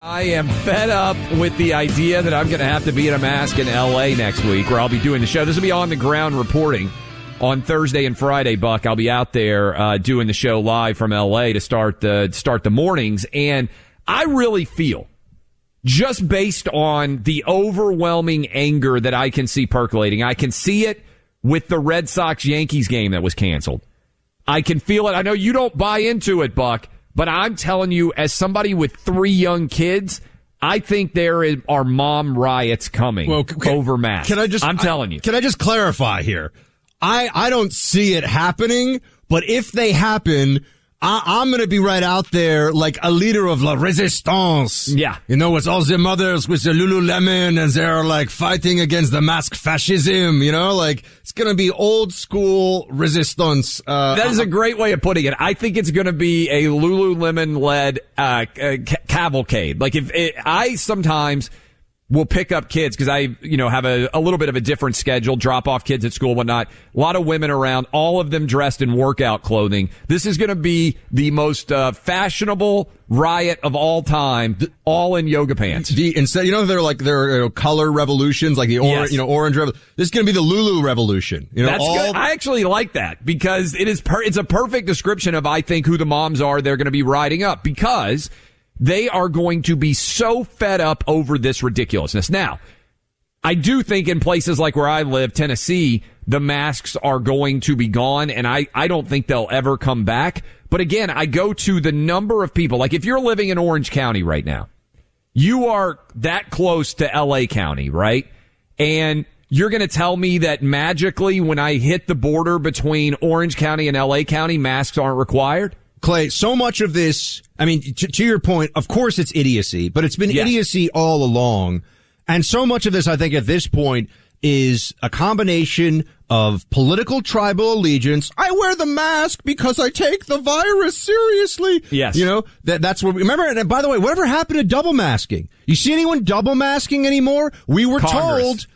I am fed up with the idea that I'm going to have to be in a mask in L.A. next week, where I'll be doing the show. This will be on the ground reporting on Thursday and Friday, Buck. I'll be out there doing the show live from L.A. to start the mornings. And I really feel, just based on the overwhelming anger that I can see percolating, I can see it with the Red Sox-Yankees game that was canceled. I can feel it. I know you don't buy into it, Buck. But I'm telling you, as somebody with 3 young kids, I think there are mom riots coming over masks. I'm telling you. Can I just clarify here? I don't see it happening, but if they happen, I'm going to be right out there like a leader of la resistance. Yeah. You know, it's all the mothers with the Lululemon and they're like fighting against the mask fascism, you know, like it's going to be old school resistance. That is a great way of putting it. I think it's going to be a Lululemon led, cavalcade. Like I sometimes will pick up kids because I, have a little bit of a different schedule, drop off kids at school, whatnot. A lot of women around, all of them dressed in workout clothing. This is going to be the most fashionable riot of all time, all in yoga pants. Instead, they're color revolutions, like the orange, yes. Orange revolution. This is going to be the Lulu revolution. That's good. I actually like that because it's a perfect description of, I think, who the moms are they're going to be riding up, because they are going to be so fed up over this ridiculousness. Now, I do think in places like where I live, Tennessee, the masks are going to be gone, and I don't think they'll ever come back. But again, I go to the number of people. Like if you're living in Orange County right now, you are that close to L.A. County, right? And you're going to tell me that magically when I hit the border between Orange County and L.A. County, masks aren't required? Clay, so much of this, I mean, to your point, of course it's idiocy, but it's been idiocy all along. And so much of this, I think at this point, is a combination of political tribal allegiance. I wear the mask because I take the virus seriously. Yes. That's what, remember, and by the way, whatever happened to double masking? You see anyone double masking anymore? We were told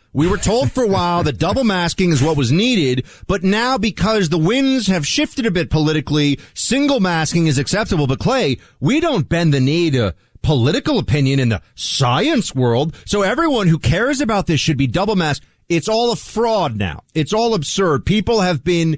for a while that double masking is what was needed, but now because the winds have shifted a bit politically, single masking is acceptable. But Clay, we don't bend the knee to political opinion in the science world. So everyone who cares about this should be double masked. It's all a fraud now. It's all absurd. People have been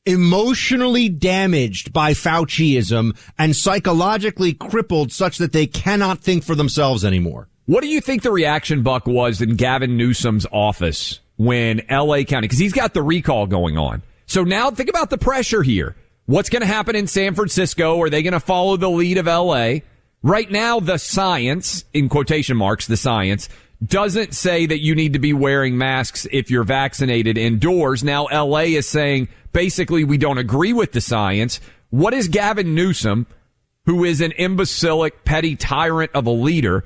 emotionally damaged by Fauciism and psychologically crippled such that they cannot think for themselves anymore. What do you think the reaction, Buck, was in Gavin Newsom's office when L.A. County, because he's got the recall going on. So now think about the pressure here. What's going to happen in San Francisco? Are they going to follow the lead of L.A.? Right now, the science, in quotation marks, the science, doesn't say that you need to be wearing masks if you're vaccinated indoors. Now, L.A. is saying, basically, we don't agree with the science. What is Gavin Newsom, who is an imbecilic, petty tyrant of a leader,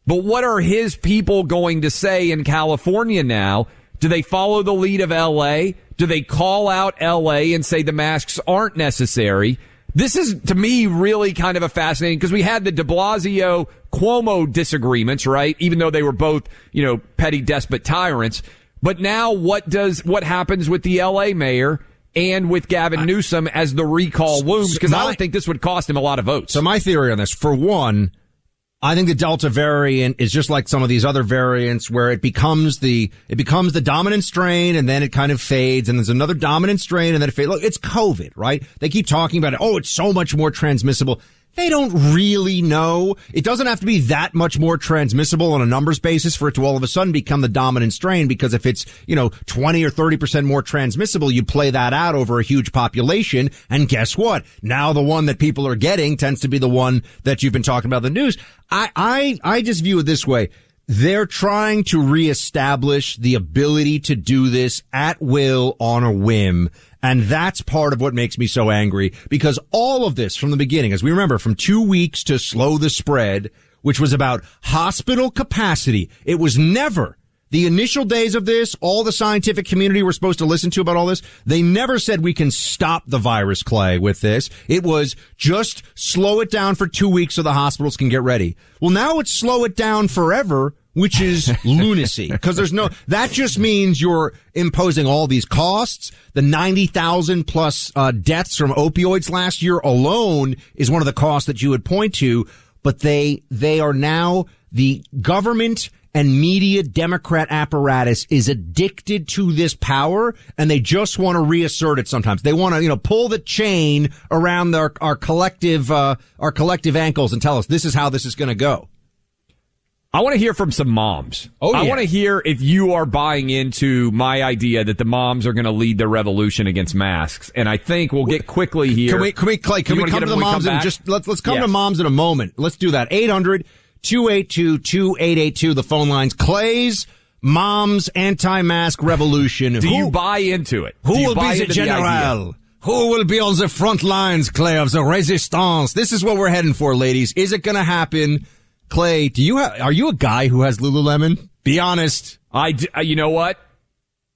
but what are his people going to say in California now? Do they follow the lead of L.A.? Do they call out L.A. and say the masks aren't necessary? This is, to me, really kind of a fascinating, because we had the de Blasio Cuomo disagreements, right? Even though they were both, petty despot tyrants. But now what happens with the L.A. mayor and with Gavin Newsom as the recall looms? Because I don't think this would cost him a lot of votes. So my theory on this, for one, I think the Delta variant is just like some of these other variants where it becomes the dominant strain and then it kind of fades, and there's another dominant strain and then it fades. Look, it's COVID, right? They keep talking about it. Oh, it's so much more transmissible. They don't really know. It doesn't have to be that much more transmissible on a numbers basis for it to all of a sudden become the dominant strain, because if it's, 20 or 30% more transmissible, you play that out over a huge population. And guess what? Now the one that people are getting tends to be the one that you've been talking about in the news. I just view it this way. They're trying to reestablish the ability to do this at will on a whim. And that's part of what makes me so angry, because all of this from the beginning, as we remember, from 2 weeks to slow the spread, which was about hospital capacity. It was never the initial days of this. All the scientific community were supposed to listen to about all this. They never said we can stop the virus, Clay, with this. It was just slow it down for 2 weeks so the hospitals can get ready. Well, now it's slow it down forever, which is lunacy, because that just means you're imposing all these costs. The 90,000 plus deaths from opioids last year alone is one of the costs that you would point to. but they are now the government and media Democrat apparatus is addicted to this power, and they just want to reassert it sometimes. They want to, pull the chain around our collective ankles and tell us this is how this is going to go. I want to hear from some moms. Oh, yeah. I want to hear if you are buying into my idea that the moms are going to lead the revolution against masks. And I think we'll get quickly here. Can we come to the moms and just let's come to moms in a moment. Let's do that. 800-282-2882, the phone lines. Clay's mom's anti-mask revolution. Do you buy into it? Who will be the general? Who will be on the front lines, Clay, of the resistance? This is what we're heading for, ladies. Is it going to happen? Clay, are you a guy who has Lululemon? Be honest. You know what?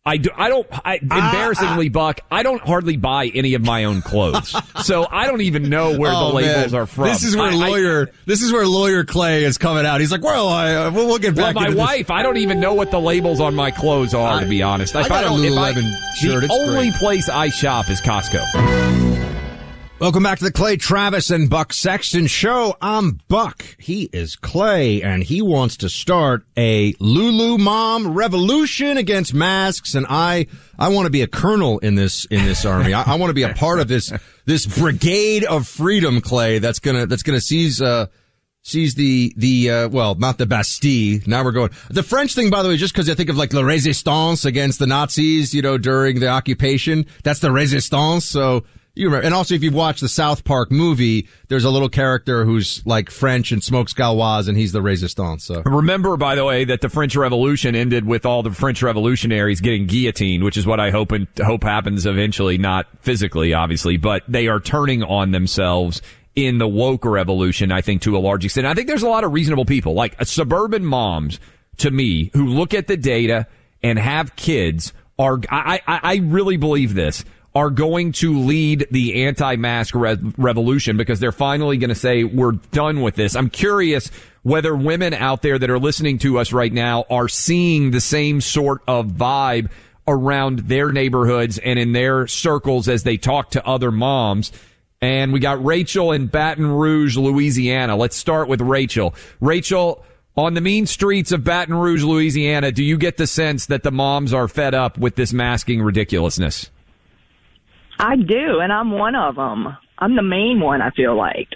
Embarrassingly, Buck, I don't hardly buy any of my own clothes. So I don't even know where the labels are from. This is where lawyer Clay is coming out. He's like, we'll get back to my wife, I don't even know what the labels on my clothes are, to be honest. I got a Lululemon shirt. The only place I shop is Costco. Welcome back to the Clay Travis and Buck Sexton Show. I'm Buck. He is Clay, and he wants to start a Lulu Mom revolution against masks. And I want to be a colonel in this army. I want to be a part of this brigade of freedom, Clay. That's gonna seize the not the Bastille. Now we're going the French thing, by the way, just because I think of like la Resistance against the Nazis, during the occupation. That's the Resistance. So. You remember, and also if you've watched the South Park movie, there's a little character who's like French and smokes Gauloise, and he's the Resistance. So remember, by the way, that the French Revolution ended with all the French revolutionaries getting guillotined, which is what I hope happens eventually, not physically, obviously, but they are turning on themselves in the woke revolution, I think, to a large extent. I think there's a lot of reasonable people, like suburban moms, to me, who look at the data and have kids I really believe this, are going to lead the anti-mask revolution because they're finally going to say, we're done with this. I'm curious whether women out there that are listening to us right now are seeing the same sort of vibe around their neighborhoods and in their circles as they talk to other moms. And we got Rachel in Baton Rouge, Louisiana. Let's start with Rachel. Rachel, on the mean streets of Baton Rouge, Louisiana, do you get the sense that the moms are fed up with this masking ridiculousness? I do, and I'm one of them. I'm the main one, I feel like.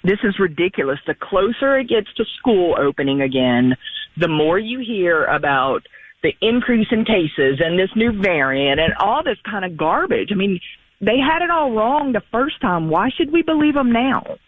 This is ridiculous. The closer it gets to school opening again, the more you hear about the increase in cases and this new variant and all this kind of garbage. I mean, they had it all wrong the first time. Why should we believe them now?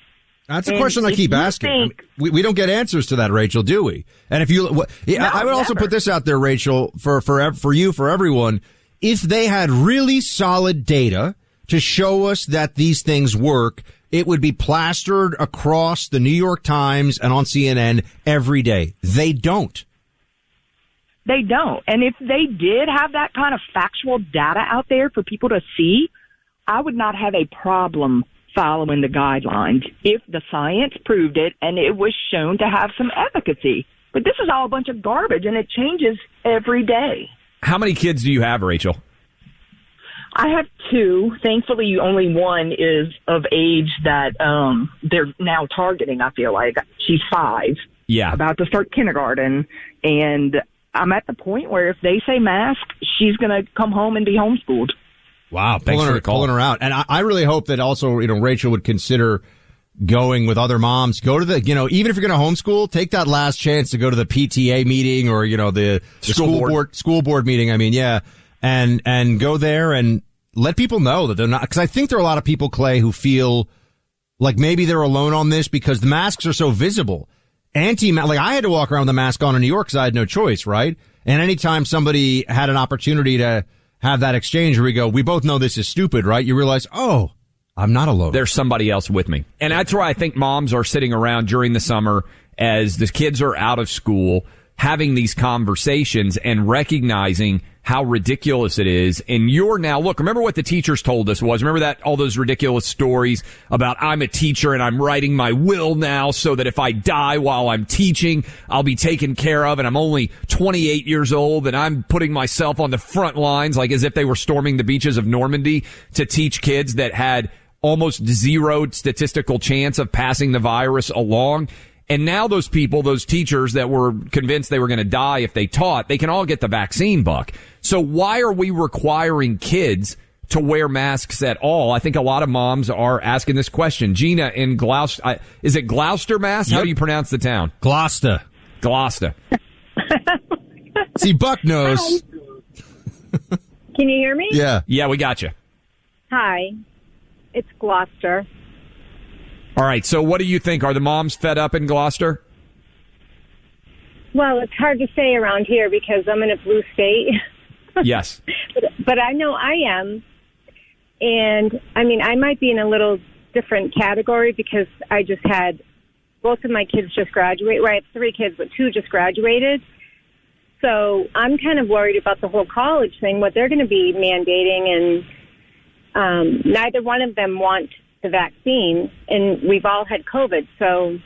That's a question I keep asking. We don't get answers to that, Rachel, do we? And if you, I would also put this out there, Rachel, for you, for everyone. If they had really solid data to show us that these things work, it would be plastered across the New York Times and on CNN every day. They don't. They don't. And if they did have that kind of factual data out there for people to see, I would not have a problem following the guidelines if the science proved it and it was shown to have some efficacy. But this is all a bunch of garbage, and it changes every day. How many kids do you have, Rachel? I have two. Thankfully, only one is of age that they're now targeting, I feel like. She's 5. Yeah. About to start kindergarten. And I'm at the point where if they say mask, she's going to come home and be homeschooled. Wow. Pulling her out. And I really hope that also, Rachel would consider going with other moms. Go to the, even if you're going to homeschool, take that last chance to go to the PTA meeting or, the school board meeting. I mean, yeah. And go there and let people know that they're not, because I think there are a lot of people, Clay, who feel like maybe they're alone on this because the masks are so visible. Like I had to walk around with a mask on in New York because I had no choice, right? And anytime somebody had an opportunity to have that exchange where we go, we both know this is stupid, right? You realize, oh, I'm not alone. There's somebody else with me. And that's why I think moms are sitting around during the summer as the kids are out of school, having these conversations and recognizing how ridiculous it is. And you're now, look, remember what the teachers told us was, remember that, all those ridiculous stories about I'm a teacher and I'm writing my will now so that if I die while I'm teaching, I'll be taken care of. And I'm only 28 years old and I'm putting myself on the front lines, like as if they were storming the beaches of Normandy to teach kids that had almost zero statistical chance of passing the virus along. And now those people, those teachers that were convinced they were going to die if they taught, they can all get the vaccine, Buck. So why are we requiring kids to wear masks at all? I think a lot of moms are asking this question. Gina in Gloucester, is it Gloucester, Mass? Yep. How do you pronounce the town? Gloucester. See, Buck knows. Can you hear me? Yeah. Yeah, we got you. Hi. It's Gloucester. All right. So what do you think? Are the moms fed up in Gloucester? Well, it's hard to say around here because I'm in a blue state. Yes. But I know I am. And, I mean, I might be in a little different category because I just had both of my kids just graduate. Well, I have 3 kids, but 2 just graduated. So I'm kind of worried about the whole college thing, what they're going to be mandating. And neither one of them want the vaccine. And we've all had COVID. So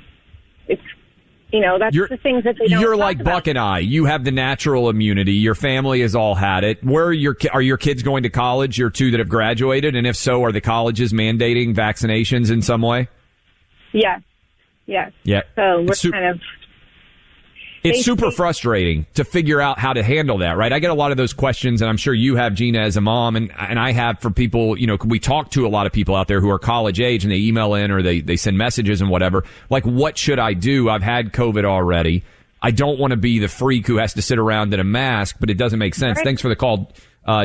it's, that's the things that they don't You're talk like about. Buck and I. You have the natural immunity. Your family has all had it. Where are your kids going to college? Your 2 that have graduated? And if so, are the colleges mandating vaccinations in some way? Yes. Yeah. So we're kind of... It's super frustrating to figure out how to handle that, right? I get a lot of those questions, and I'm sure you have, Gina, as a mom, and I have for people, we talk to a lot of people out there who are college age, and they email in or they send messages and whatever. Like, what should I do? I've had COVID already. I don't want to be the freak who has to sit around in a mask, but it doesn't make sense. Right. Thanks for the call,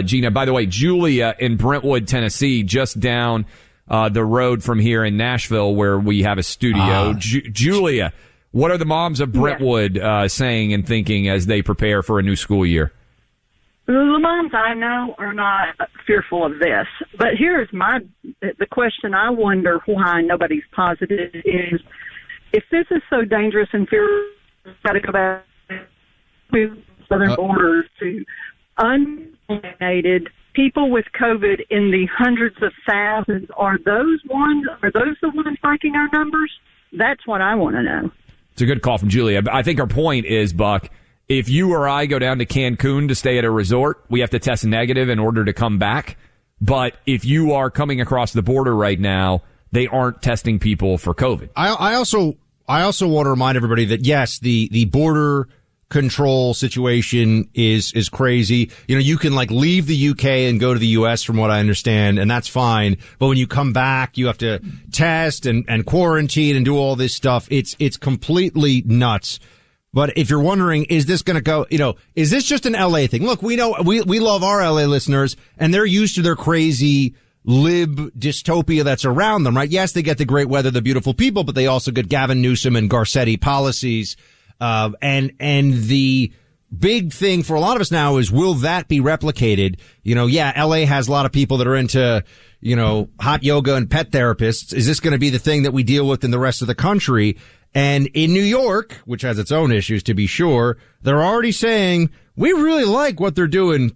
Gina. By the way, Julia in Brentwood, Tennessee, just down the road from here in Nashville where we have a studio. Julia, what are the moms of Brentwood saying and thinking as they prepare for a new school year? The moms I know are not fearful of this. But here's the question I wonder why nobody's positive is, if this is so dangerous and fearful, we've got to go back to southern borders to unvaccinated people with COVID in the hundreds of thousands. Are those the ones breaking our numbers? That's what I want to know. It's a good call from Julia. I think her point is, Buck, if you or I go down to Cancun to stay at a resort, we have to test negative in order to come back. But if you are coming across the border right now, they aren't testing people for COVID. I also want to remind everybody that, yes, the border control situation is crazy. You can leave the UK and go to the US from what I understand, and that's fine. But when you come back, you have to test and quarantine and do all this stuff. It's completely nuts. But if you're wondering, is this going to go, is this just an LA thing? Look, we know, we love our LA listeners, and they're used to their crazy lib dystopia that's around them, right? Yes, they get the great weather, the beautiful people, but they also get Gavin Newsom and Garcetti policies. And the big thing for a lot of us now is, will that be replicated? LA has a lot of people that are into, hot yoga and pet therapists. Is this going to be the thing that we deal with in the rest of the country? And in New York, which has its own issues to be sure, they're already saying, we really like what they're doing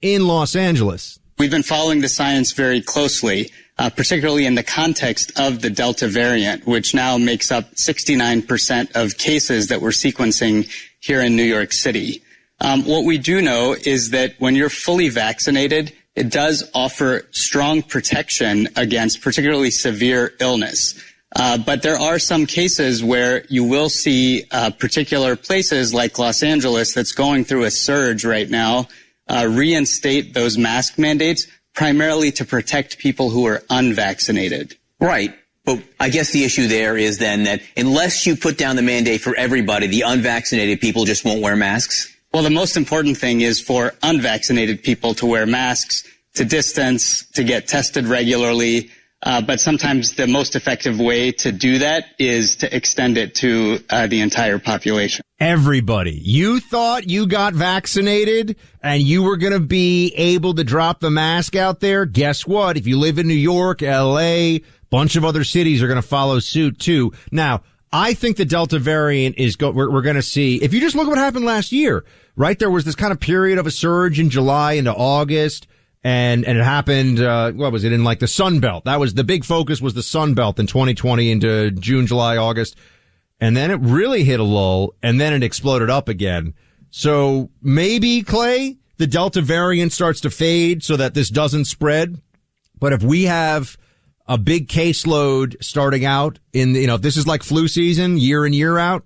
in Los Angeles. We've been following the science very closely, particularly in the context of the Delta variant, which now makes up 69% of cases that we're sequencing here in New York City. What we do know is that when you're fully vaccinated, it does offer strong protection against particularly severe illness. But there are some cases where you will see particular places like Los Angeles that's going through a surge right now, reinstate those mask mandates primarily to protect people who are unvaccinated. Right. But I guess the issue there is then that unless you put down the mandate for everybody, the unvaccinated people just won't wear masks. Well, the most important thing is for unvaccinated people to wear masks, to distance, to get tested regularly. But sometimes the most effective way to do that is to extend it to the entire population. Everybody. You thought you got vaccinated and you were going to be able to drop the mask out there. Guess what? If you live in New York, LA, bunch of other cities are going to follow suit too. Now, I think the Delta variant we're going to see, if you just look at what happened last year, right? There was this kind of period of a surge in July into August. And it happened, what was it, in the Sun Belt. That was the big focus, was the Sun Belt in 2020 into June, July, August. And then it really hit a lull, and then it exploded up again. So maybe, Clay, the Delta variant starts to fade so that this doesn't spread. But if we have a big caseload starting out if this is like flu season, year in, year out,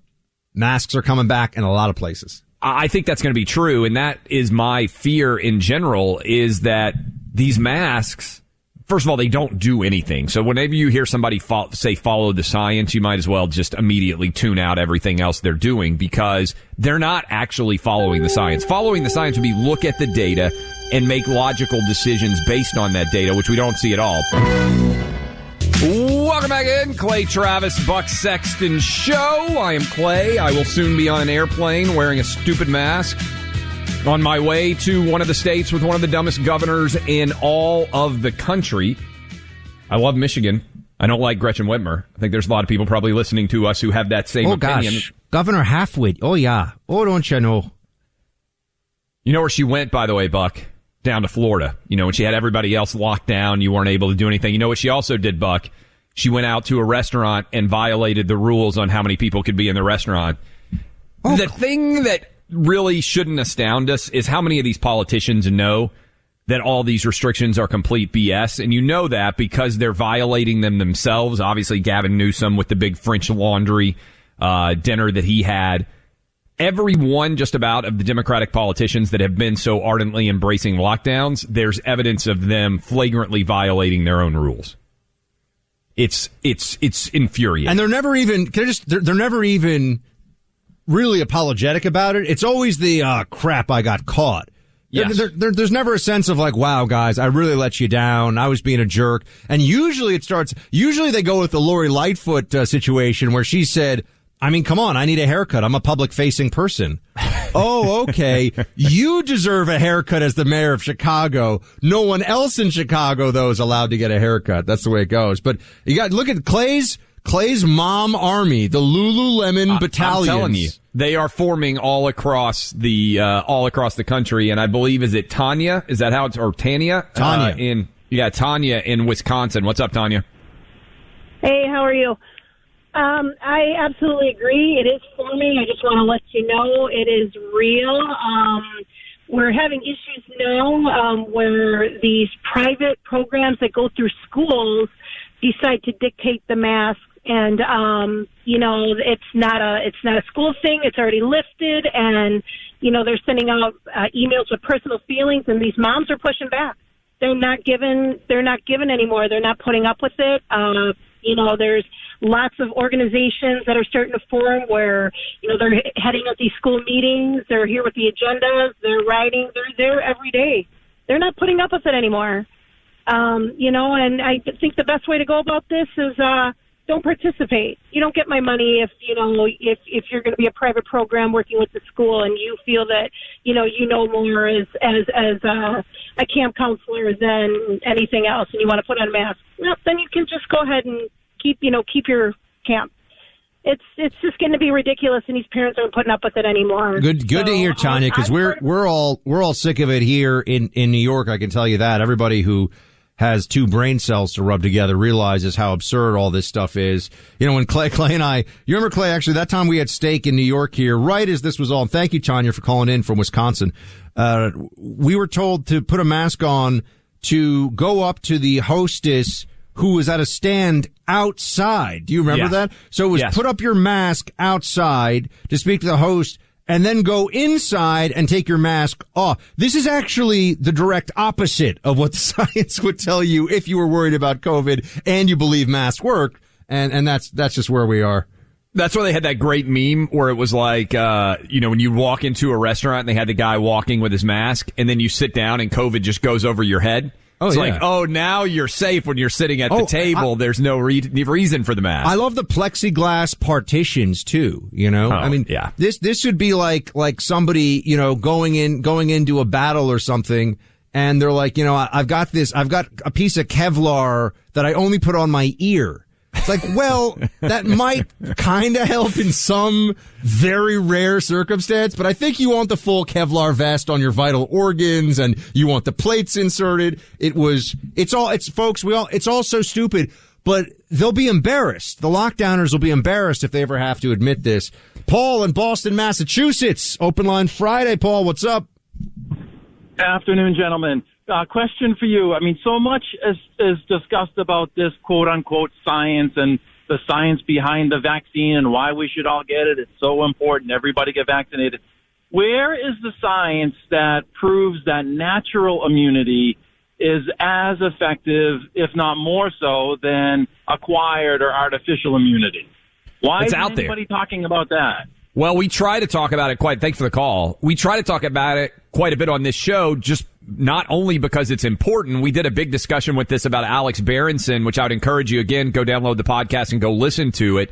masks are coming back in a lot of places. I think that's going to be true. And that is my fear in general, is that these masks, first of all, they don't do anything. So whenever you hear somebody say follow the science, you might as well just immediately tune out everything else they're doing, because they're not actually following the science. Following the science would be look at the data and make logical decisions based on that data, which we don't see at all. Welcome back in. Clay Travis, Buck Sexton Show. I am Clay. I will soon be on an airplane wearing a stupid mask on my way to one of the states with one of the dumbest governors in all of the country. I love Michigan. I don't like Gretchen Whitmer. I think there's a lot of people probably listening to us who have that same opinion. Gosh. Governor Halfwit. Oh, yeah. Oh, don't you know? You know where she went, by the way, Buck? Down to Florida. You know, when she had everybody else locked down, you weren't able to do anything. You know what she also did, Buck? She went out to a restaurant and violated the rules on how many people could be in the restaurant. Oh. The thing that really shouldn't astound us is how many of these politicians know that all these restrictions are complete BS. And you know that because they're violating them themselves. Obviously, Gavin Newsom with the big French Laundry dinner that he had. Every one just about of the Democratic politicians that have been so ardently embracing lockdowns, there's evidence of them flagrantly violating their own rules. It's infuriating. And they're never even, they're never even really apologetic about it. It's always the, crap, I got caught. Yes. There's never a sense of like, wow, guys, I really let you down. I was being a jerk. And usually they go with the Lori Lightfoot situation where she said, I mean, come on, I need a haircut. I'm a public-facing person. Oh, okay. You deserve a haircut as the mayor of Chicago. No one else in Chicago, though, is allowed to get a haircut. That's the way it goes. But look at Clay's mom army, the Lululemon battalions. I'm telling you, they are forming all across the country. And I believe, is it Tanya? Is that how it's, or Tanya? Tanya. Tanya in Wisconsin. What's up, Tanya? Hey, how are you? I absolutely agree. It is forming. I just want to let you know it is real. We're having issues now where these private programs that go through schools decide to dictate the masks, and it's not a school thing. It's already lifted, and they're sending out emails with personal feelings, and these moms are pushing back. They're not given anymore. They're not putting up with it. There's lots of organizations that are starting to form where, they're heading at these school meetings. They're here with the agendas. They're writing. They're there every day. They're not putting up with it anymore. And I think the best way to go about this is don't participate. You don't get my money if you're going to be a private program working with the school and you feel that, you know more as a camp counselor than anything else, and you want to put on a mask. Well, then you can just go ahead and keep your camp. It's just going to be ridiculous, and these parents aren't putting up with it anymore. Good to hear, Tanya, because we're all sick of it here in New York. I can tell you that. Everybody who has two brain cells to rub together realizes how absurd all this stuff is. When Clay and I, you remember, Clay, actually, that time we had steak in New York here, right as this was all, and thank you, Tanya, for calling in from Wisconsin. We were told to put a mask on to go up to the hostess who was at a stand outside. Do you remember that? So it was put up your mask outside to speak to the host, and then go inside and take your mask off. This is actually the direct opposite of what the science would tell you if you were worried about COVID and you believe masks work. And that's just where we are. That's why they had that great meme where it was like, when you walk into a restaurant and they had the guy walking with his mask, and then you sit down and COVID just goes over your head. It's like, now you're safe when you're sitting at the table. There's no reason for the mask. I love the plexiglass partitions too, this should be like somebody, going into a battle or something, and they're like, I've got a piece of Kevlar that I only put on my ear. It's like, well, that might kind of help in some very rare circumstance, but I think you want the full Kevlar vest on your vital organs, and you want the plates inserted. It's all so stupid, but they'll be embarrassed. The lockdowners will be embarrassed if they ever have to admit this. Paul in Boston, Massachusetts, Open Line Friday. Paul, what's up? Afternoon, gentlemen. question for you. I mean, so much is discussed about this quote-unquote science and the science behind the vaccine and why we should all get it. It's so important. Everybody get vaccinated. Where is the science that proves that natural immunity is as effective, if not more so, than acquired or artificial immunity? Why is anybody talking about that? Well, we try to talk about it thanks for the call. We try to talk about it quite a bit on this show, just not only because it's important. We did a big discussion with this about Alex Berenson, which I would encourage you, again, go download the podcast and go listen to it.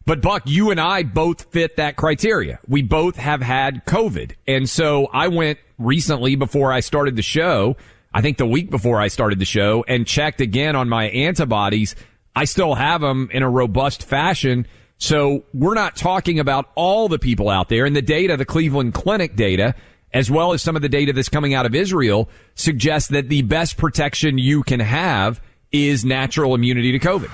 But Buck, you and I both fit that criteria. We both have had COVID. And so I went recently before I started the show, I think the week before I started the show, and checked again on my antibodies. I still have them in a robust fashion. So we're not talking about all the people out there. And the data, the Cleveland Clinic data, as well as some of the data that's coming out of Israel, suggests that the best protection you can have is natural immunity to COVID.